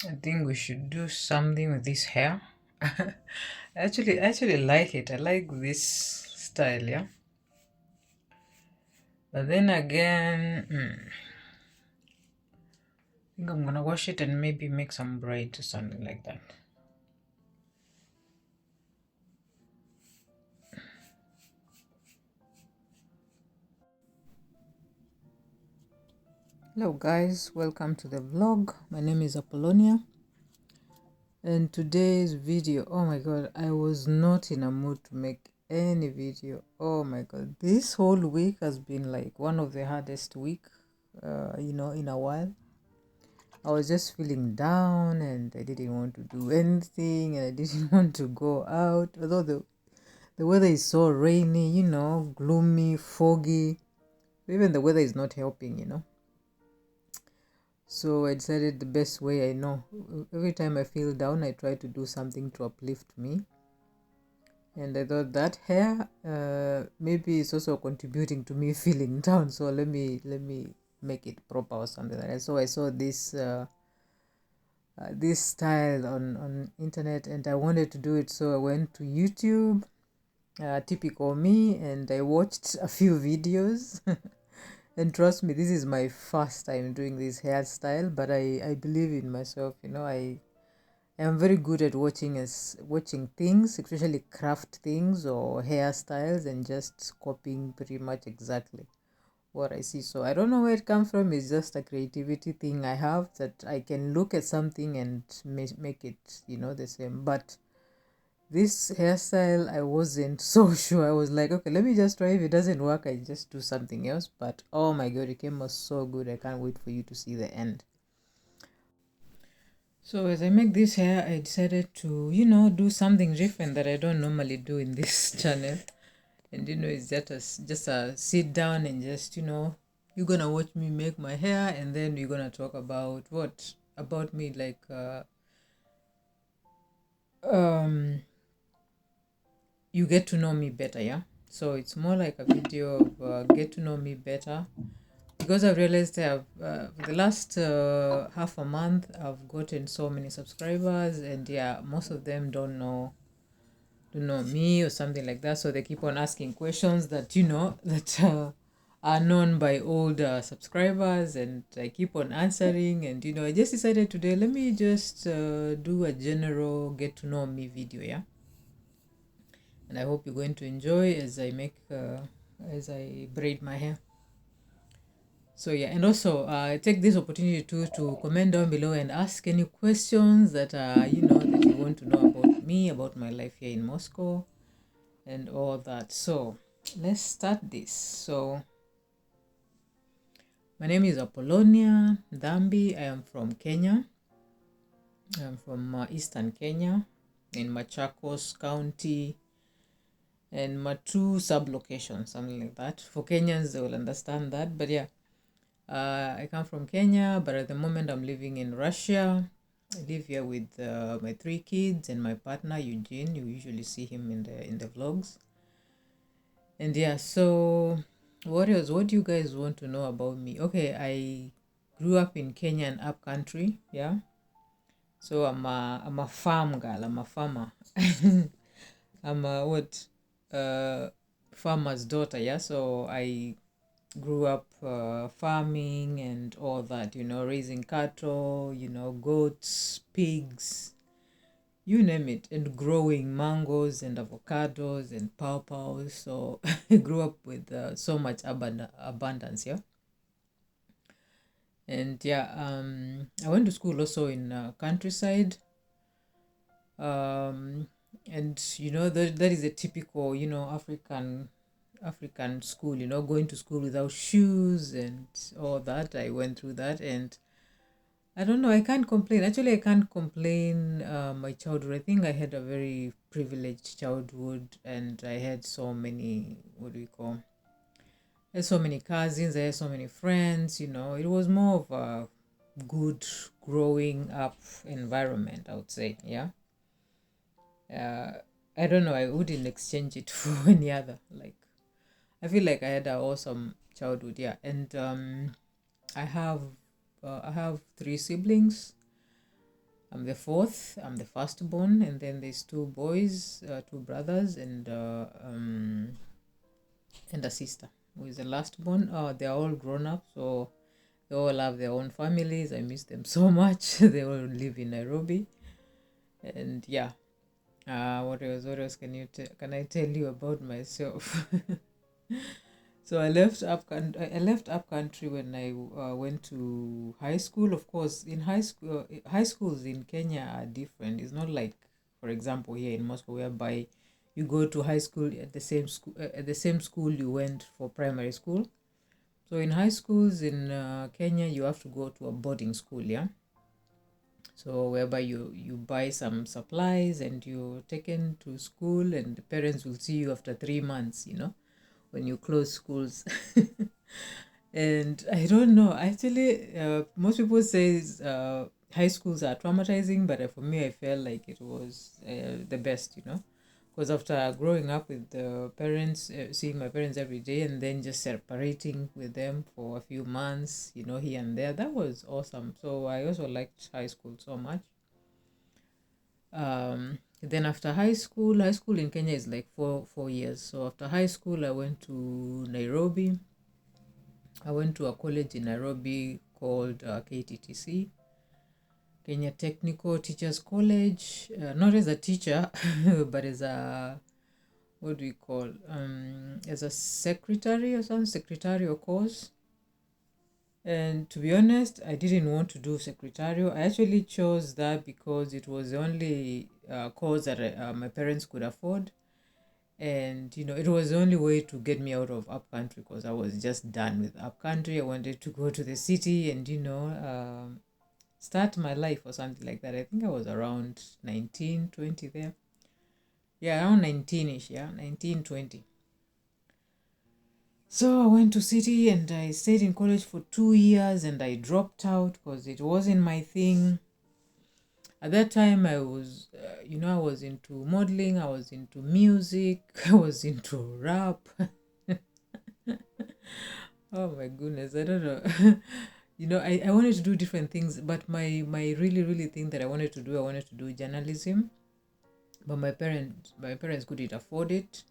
I think we should do something with this hair. I actually like it. I like this style, yeah. But then again, I think I'm gonna wash it and maybe make some braid or something like that. Hello guys, welcome to the vlog. My name is Apollonia, and today's video, oh my god, I was not in a mood to make any video. Oh my god, this whole week has been like one of the hardest week in a while. I was just feeling down and I didn't want to do anything and I didn't want to go out, although the weather is so rainy, gloomy, foggy. Even the weather is not helping. So I decided the best way I know. Every time I feel down, I try to do something to uplift me. And I thought that hair maybe is also contributing to me feeling down. So let me make it proper or something like that. So I saw this style on internet and I wanted to do it. So I went to YouTube, typical me, and I watched a few videos. And trust me, this is my first time doing this hairstyle, but I believe in myself. I am very good at watching things, especially craft things or hairstyles, and just copying pretty much exactly what I see. So I don't know where it comes from. It's just a creativity thing I have, that I can look at something and make it, the same. But this hairstyle, I wasn't so sure. I was like, okay, let me just try. If it doesn't work, I just do something else. But oh my god, it came out so good. I can't wait for you to see the end. So as I make this hair, I decided to, do something different that I don't normally do in this channel. And it's just a sit down and just, you're gonna watch me make my hair, and then we're gonna talk about what about me, like um you get to know me better, yeah. So it's more like a video of get to know me better, because I've realized for the last half a month I've gotten so many subscribers, and yeah, most of them don't know me or something like that. So they keep on asking questions that that are known by old subscribers, and I keep on answering. And I just decided today, let me just do a general get to know me video, yeah. And I hope you're going to enjoy as I braid my hair. So yeah, and also take this opportunity to comment down below and ask any questions that that you want to know about me, about my life here in Moscow, and all that. So let's start this. So my name is Apollonia Dhambi. I am from Kenya. I'm from Eastern Kenya, in Machakos County, and Matu sub-location, something like that. For Kenyans, they will understand that. But yeah, I come from Kenya, but at the moment I'm living in Russia. I live here with my 3 kids and my partner Eugene. You usually see him in the vlogs. And yeah, so what else? What do you guys want to know about me? Okay, I grew up in Kenya and up country. Yeah, so I'm a farm girl. I'm a farmer. I'm a what? Farmer's daughter. Yeah, so I grew up farming and all that, raising cattle, goats, pigs, you name it, and growing mangoes and avocados and pawpaws. So I grew up with so much abundance, yeah. And yeah, I went to school also in countryside. um, and that is a typical, African school, going to school without shoes and all that. I went through that, and I don't know, I can't complain. Actually, I can't complain. My childhood, I think I had a very privileged childhood, and I had so many, what do we call? I had so many cousins, I had so many friends, It was more of a good growing up environment, I would say, yeah. Uh, I don't know, I wouldn't exchange it for any other. Like, I feel like I had an awesome childhood, yeah. And I have 3 siblings. I'm the fourth. I'm the firstborn, and then there's two boys, two brothers, and a sister who is the last born. They're all grown up, so they all have their own families. I miss them so much. They all live in Nairobi, and yeah. What else can I tell you about myself? So I left up country when I went to high school. Of course, in high schools in Kenya are different. It's not like, for example, here in Moscow, whereby you go to high school at the same school you went for primary school. So in high schools in Kenya, you have to go to a boarding school, yeah. So whereby you buy some supplies and you're taken to school, and the parents will see you after 3 months, when you close schools. And I don't know, actually, most people say high schools are traumatizing, but for me, I felt like it was the best, because after growing up with the parents, seeing my parents every day, and then just separating with them for a few months, here and there, that was awesome. So I also liked high school so much. Then after high school in Kenya is like 4 years. So after high school, I went to Nairobi. I went to a college in Nairobi called KTTC, Kenya Technical Teachers College. Not as a teacher, but as a, what do we call, as a secretary or some secretarial course. And to be honest, I didn't want to do secretarial. I actually chose that because it was the only course that my parents could afford. And, it was the only way to get me out of upcountry, because I was just done with upcountry. I wanted to go to the city and, start my life or something like that. I think I was around 19, 20 there. Yeah, around 19-ish, yeah, 19, 20. So I went to city and I stayed in college for 2 years, and I dropped out because it wasn't my thing. At that time, I was, I was into modeling, I was into music, I was into rap. Oh my goodness, I don't know. I wanted to do different things, but my really, really thing that I wanted to do journalism. But my parents couldn't afford it.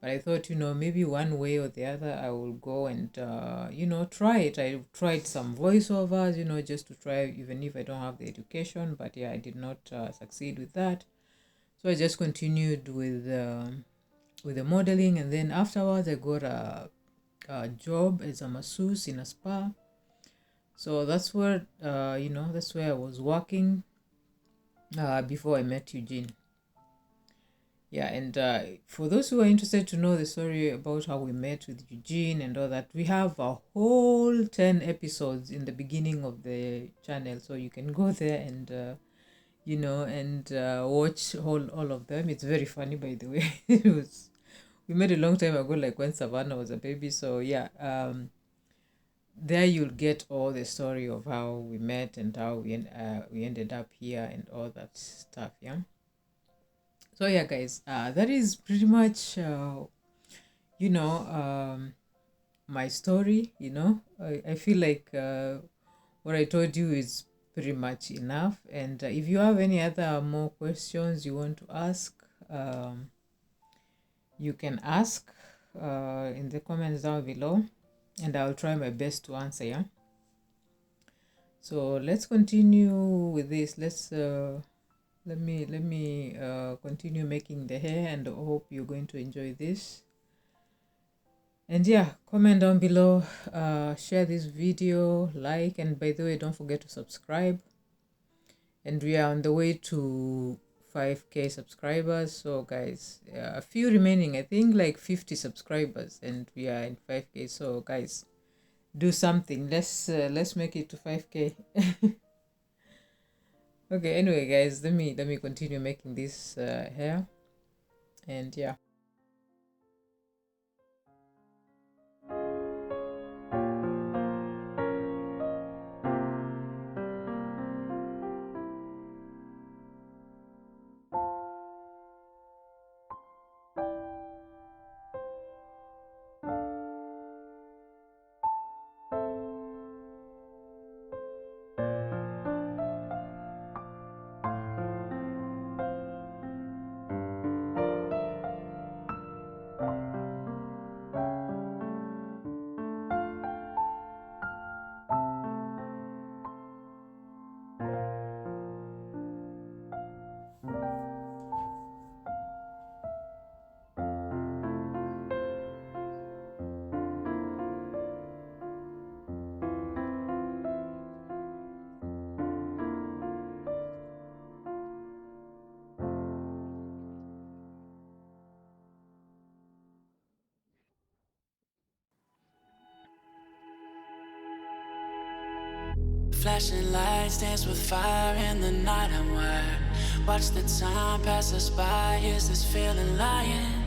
But I thought, maybe one way or the other, I will go and, try it. I tried some voiceovers, just to try, even if I don't have the education. But yeah, I did not succeed with that. So I just continued with the modeling. And then afterwards, I got a job as a masseuse in a spa. So that's where, that's where I was working before I met Eugene. Yeah, and for those who are interested to know the story about how we met with Eugene and all that, we have a whole 10 episodes in the beginning of the channel. So you can go there and, watch all of them. It's very funny, by the way. We met a long time ago, like when Savannah was a baby. So yeah, there you'll get all the story of how we met and how we ended up here and all that stuff, yeah. So yeah, guys, that is pretty much you know my story. I feel like what I told you is pretty much enough. And if you have any other more questions you want to ask, you can ask in the comments down below, and I'll try my best to answer. Yeah, so let's continue with this. Let me continue making the hair, and I hope you're going to enjoy this. And yeah, comment down below, share this video, like, and by the way, don't forget to subscribe. And we are on the way to 5K subscribers. So guys, a few remaining, I think like 50 subscribers, and we are in 5K. So guys, do something. Let's make it to 5K. Okay, anyway guys, let me continue making this hair. And yeah. Flashing lights dance with fire in the night. I'm wired. Watch the time pass us by. Is this feeling lying?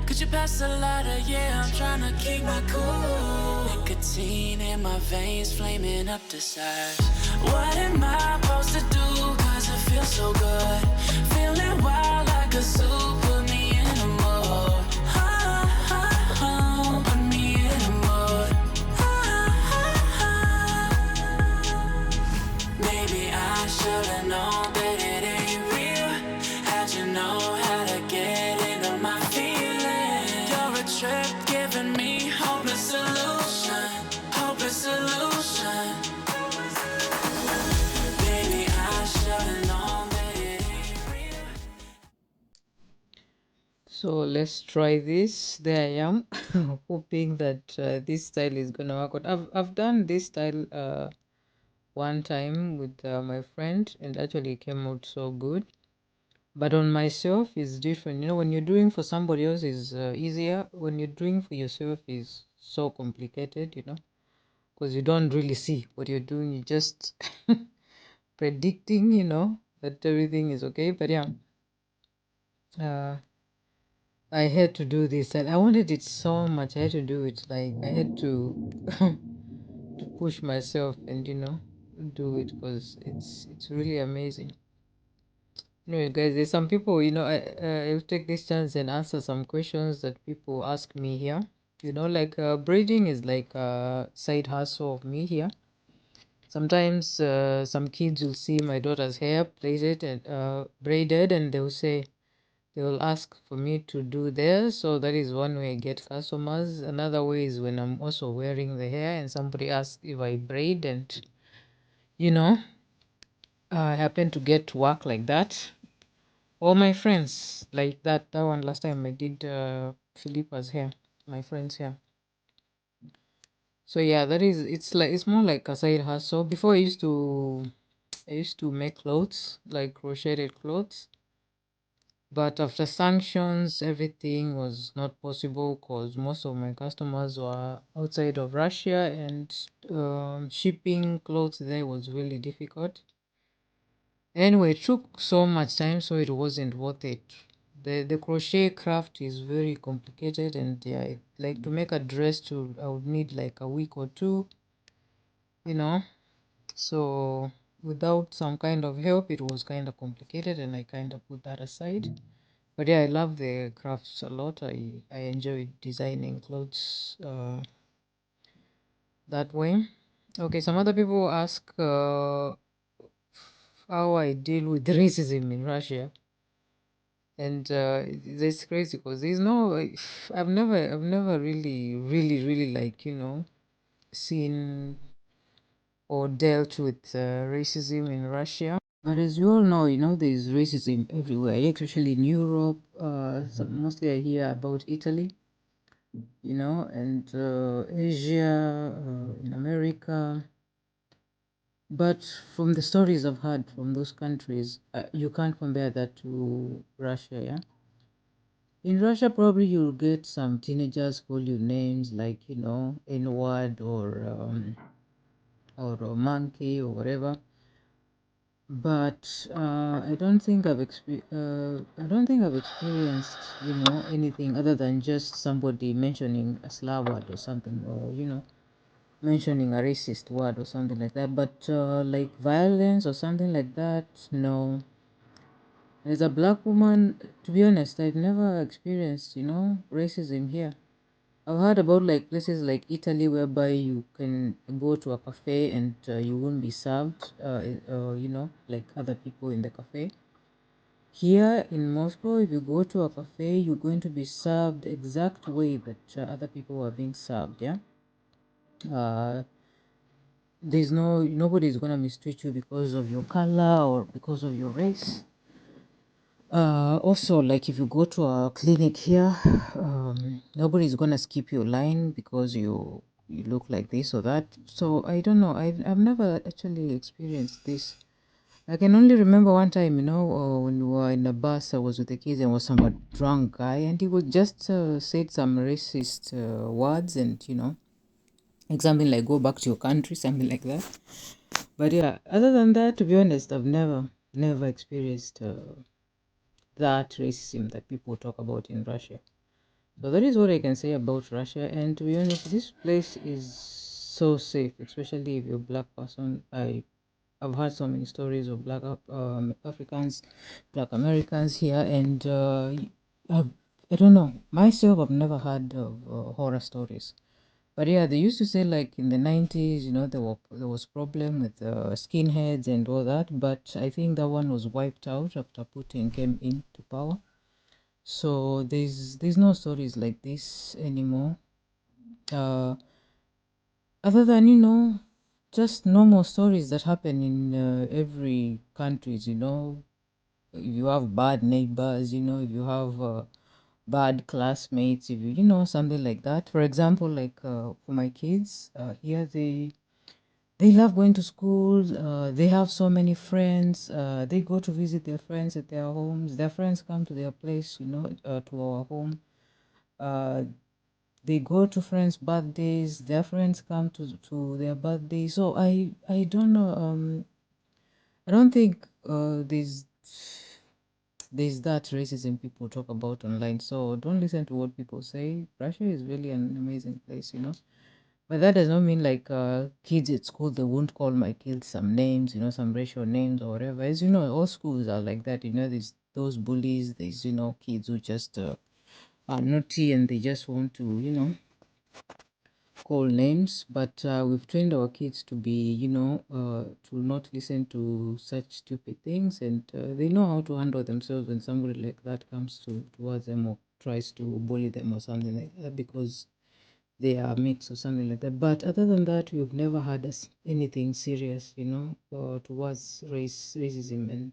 Could you pass the lighter? Yeah, I'm trying to keep my cool. Nicotine in my veins, flaming up desires. What am I supposed to do? Cause it feels so good. Feeling wild like a zoo. Put me in a mood. Put me in a mood. Maybe I should've known that it ain't real. How'd you know how to get into my feelings? You're a trip giving me hopeless solution. Hopeless solution. Maybe I should've known that it ain't real. So let's try this. There I am, hoping that this style is gonna work out. I've done this style one time with my friend, and actually it came out so good. But on myself is different. You know, when you're doing for somebody else is easier. When you're doing for yourself is so complicated. You know, because you don't really see what you're doing. You're just predicting. You know that everything is okay. But yeah, uh, I had to do this, and I wanted it so much. I had to do it. Like I had to to push myself, and do it because it's really amazing. No, guys, there's some people, I'll take this chance and answer some questions that people ask me here. Like braiding is like a side hustle of me here. Sometimes some kids will see my daughter's hair plaited and braided, and they will ask for me to do theirs. So that is one way I get customers. Another way is when I'm also wearing the hair and somebody asks if I braid, and you know, I happen to get work like that. All my friends like that one last time I did Philippa's hair, my friend's hair. So yeah, it's more like a side hustle. Before I used to make clothes, like crocheted clothes. But after sanctions, everything was not possible because most of my customers were outside of Russia, and shipping clothes there was really difficult. Anyway, it took so much time, so it wasn't worth it. The crochet craft is very complicated, and yeah, like to make a dress, I would need like a week or two, you know. So without some kind of help, it was kind of complicated, and I kind of put that aside. But yeah, I love the crafts a lot. I enjoy designing clothes that way. Okay, some other people ask how I deal with racism in Russia. And it's crazy because there's no I've never really like seen or dealt with racism in Russia. But as you all know, there's racism everywhere, especially in Europe. So mostly I hear about Italy, and Asia, in America. But from the stories I've heard from those countries, you can't compare that to Russia, yeah. In Russia, probably you'll get some teenagers call you names like, N-word or a monkey or whatever. But I don't think I've experienced, anything other than just somebody mentioning a slur word or something, or mentioning a racist word or something like that. But like violence or something like that, no. As a black woman, to be honest, I've never experienced, racism here. I've heard about like places like Italy whereby you can go to a cafe and you won't be served, like other people in the cafe. Here in Moscow, if you go to a cafe, you're going to be served exact way that other people are being served. Yeah, uh, nobody's gonna mistreat you because of your color or because of your race. Also, like if you go to a clinic here, nobody's gonna skip your line because you look like this or that. So I don't know. I've never actually experienced this. I can only remember one time, when we were in a bus, I was with the kids and was some drunk guy, and he would just said some racist words, and like something like go back to your country, something like that. But yeah, other than that, to be honest, I've never experienced that racism that people talk about in Russia. So that is what I can say about Russia. And to be honest, this place is so safe, especially if you're a black person. I've heard so many stories of black Africans, black Americans here, and I, I don't know myself. I've never heard of horror stories. But yeah, they used to say like in the 90s, there was problem with skinheads and all that. But I think that one was wiped out after Putin came into power. So there's no stories like this anymore. Uh, Other than just normal stories that happen in every countries. If you have bad neighbors, if you have bad classmates, if something like that. For example, like for my kids here, they love going to school. They have so many friends. They go to visit their friends at their homes. Their friends come to their place, to our home. Uh, they go to friends' birthdays. Their friends come to their birthdays. So I don't know. I don't think there's that racism people talk about online. So don't listen to what people say. Russia is really an amazing place. But that does not mean like kids at school they won't call my kids some names, some racial names or whatever. As you know, all schools are like that. There's those bullies. There's kids who just are naughty and they just want to call names. But we've trained our kids to be to not listen to such stupid things, and they know how to handle themselves when somebody like that comes towards them or tries to bully them or something like that, because they are mixed or something like that. But other than that, we've never had anything serious, towards racism and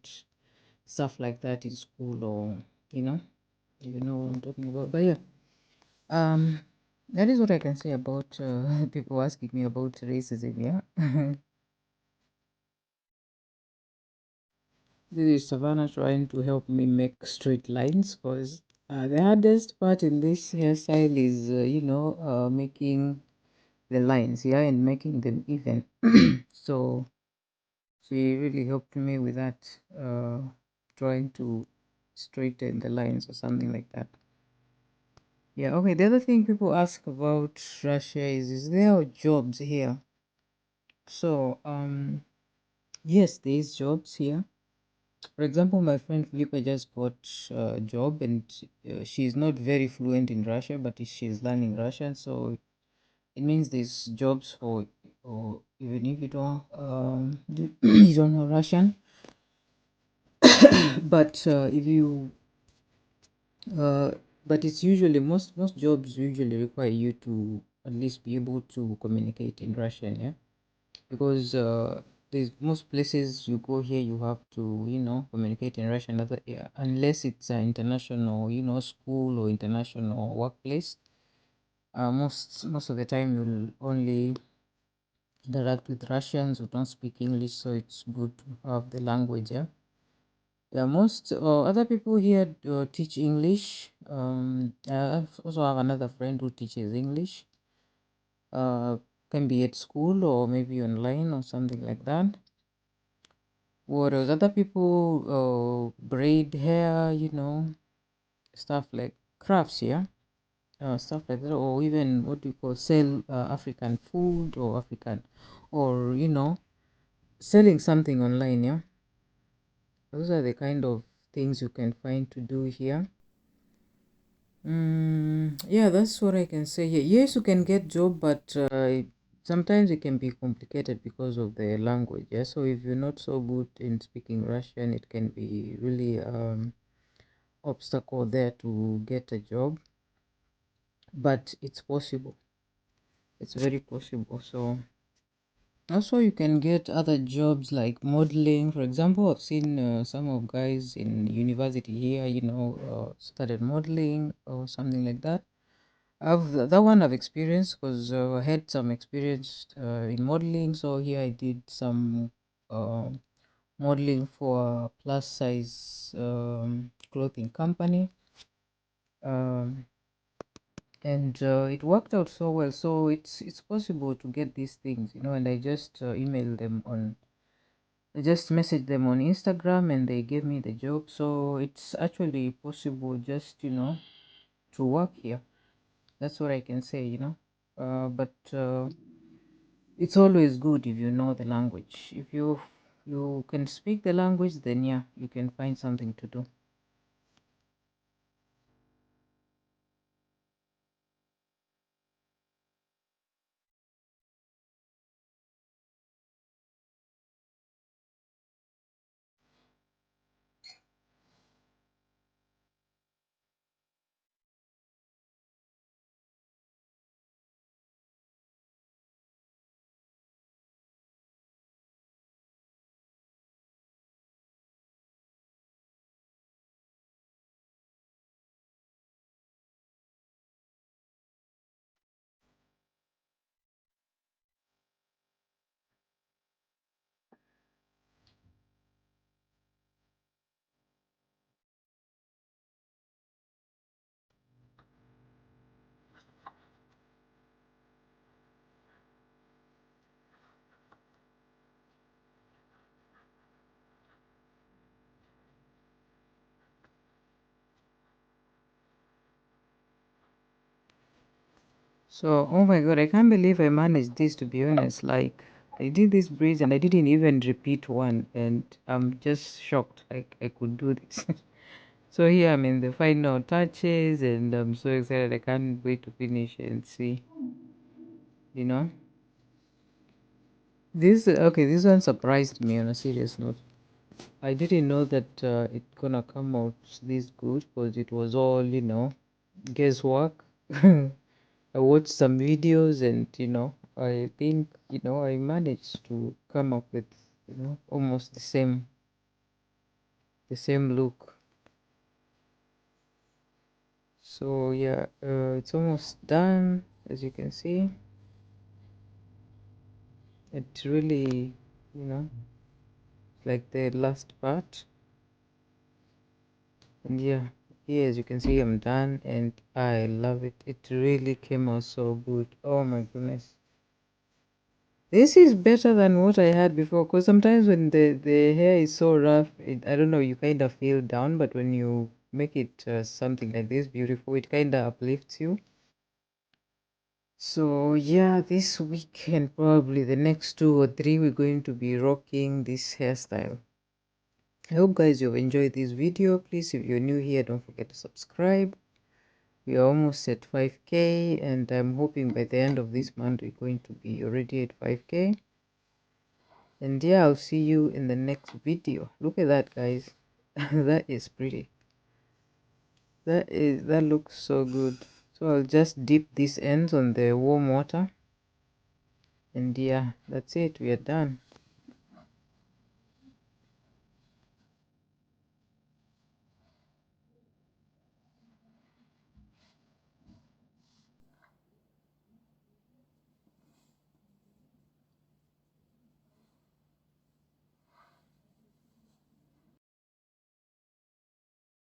stuff like that in school, or you know, you know what I'm talking about. But yeah, um, that is what I can say about people asking me about racism. Yeah, this is Savannah trying to help me make straight lines, because the hardest part in this hairstyle is, making the lines, yeah, and making them even. So she really helped me with that, trying to straighten the lines or something like that. Yeah, okay. The other thing people ask about Russia is there are jobs here? So, yes, there is jobs here. For example, my friend Filipa just got a job, and she's not very fluent in Russia, but she's learning Russian. So it means there's jobs for, or even if you don't, you don't know Russian, but if you Uh, but it's usually most jobs usually require you to at least be able to communicate in Russian, yeah. Because there's most places you go here, you have to communicate in Russian. Other, yeah, unless it's an international school or international workplace. Most of the time you'll only interact with Russians who don't speak English, so it's good to have the language, yeah. Yeah, most other people here teach English. I also have another friend who teaches English. Uh, can be at school or maybe online or something like that. Whereas other people braid hair, stuff like crafts, yeah, stuff like that, or even what we call sell African food or African, or selling something online, yeah. Those are the kind of things you can find to do here. Yeah, that's what I can say. Yeah, yes, you can get job, but sometimes it can be complicated because of the language. Yeah, so if you're not so good in speaking Russian, it can be really obstacle there to get a job. But it's possible. It's very possible. So also you can get other jobs like modeling. For example, I've seen some of guys in university here, started modeling or something like that. That one I've experienced, because I had some experience in modeling. So here I did some uh, modeling for a plus size clothing company. Um, and it worked out so well. So it's possible to get these things, and I just emailed them on I just messaged them on Instagram and they gave me the job. So it's actually possible just to work here. That's what I can say, but it's always good if you know the language. If you can speak the language, then yeah, you can find something to do. So, oh my god, I can't believe I managed this, to be honest. Like, I did this braids and I didn't even repeat one, and I'm just shocked like I could do this. So here I'm in the final touches and I'm so excited. I can't wait to finish and see, you know. This one surprised me on a serious note. I didn't know that it gonna come out this good because it was all, guesswork. I watched some videos and, I think, I managed to come up with, almost the same look. So yeah, it's almost done, as you can see. It really, you know, like the last part. And yeah, here as you can see, I'm done and I love it. It really came out so good. Oh my goodness. This is better than what I had before, because sometimes when the hair is so rough, I don't know, you kind of feel down, but when you make it something like this beautiful, it kind of uplifts you. So yeah, this week and probably the next 2 or 3, we're going to be rocking this hairstyle. I hope guys you've enjoyed this video. Please, if you're new here, don't forget to subscribe. We are almost at 5k and I'm hoping by the end of this month we're going to be already at 5k. And yeah, I'll see you in the next video. Look at that, guys. That is pretty. That looks so good. So I'll just dip these ends on the warm water. And yeah, that's it. We are done.